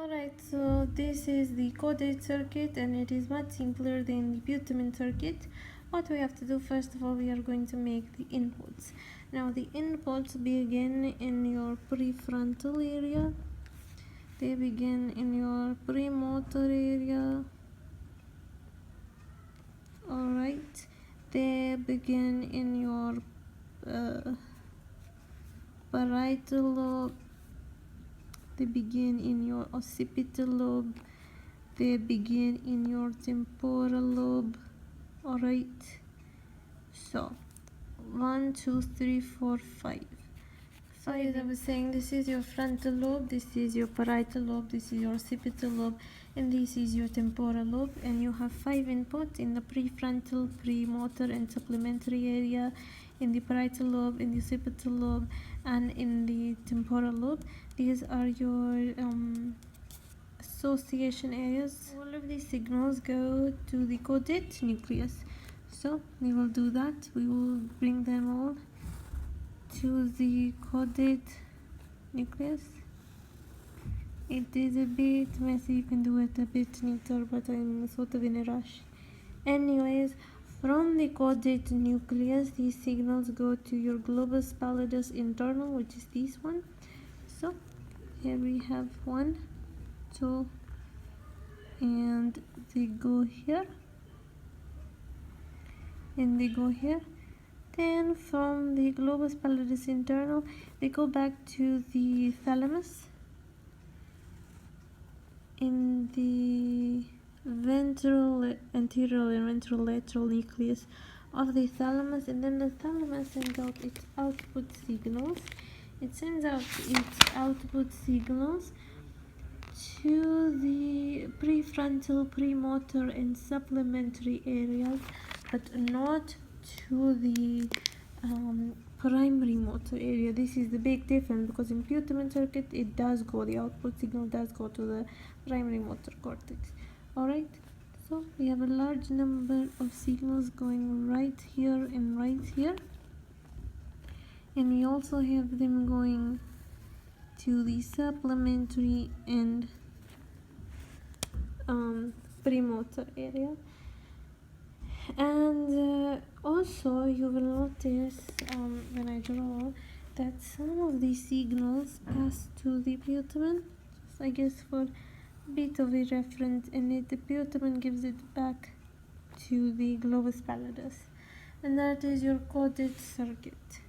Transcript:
Alright, so this is the caudate circuit and it is much simpler than the putamen circuit. What we have to do, first of all, we are going to make the inputs. Now the inputs begin in your prefrontal area. They begin in your premotor area. Alright, they begin in your parietal lobe. They begin in your occipital lobe. They begin in your temporal lobe. Alright, so 1, 2, 3, 4, 5. So as I was saying, this is your frontal lobe, this is your parietal lobe, this is your occipital lobe, and this is your temporal lobe. And you have 5 inputs in the prefrontal, premotor, and supplementary area, in the parietal lobe, in the occipital lobe, and in the temporal lobe. These are your association areas. All of these signals go to the caudate nucleus. So we will do that. We will bring them all to the caudate nucleus. It is a bit messy, you can do it a bit neater, but I'm sort of in a rush. Anyways, from the caudate nucleus, these signals go to your globus pallidus internal, which is this one. So here we have 1, 2, and they go here, and they go here. Then from the globus pallidus internal, they go back to the thalamus in the ventral anterior and ventral lateral nucleus of the thalamus, and then the thalamus sends out its output signals. It sends out its output signals to the prefrontal, premotor, and supplementary areas, but not to the primary motor area. This is the big difference, because in putamen circuit it does go, the output signal does go to the primary motor cortex. Alright, so we have a large number of signals going right here and right here, and we also have them going to the supplementary and premotor area. And also you will notice when I draw that some of these signals pass to the putamen, just I guess for a bit of a reference, and the putamen gives it back to the globus pallidus, and that is your caudate circuit.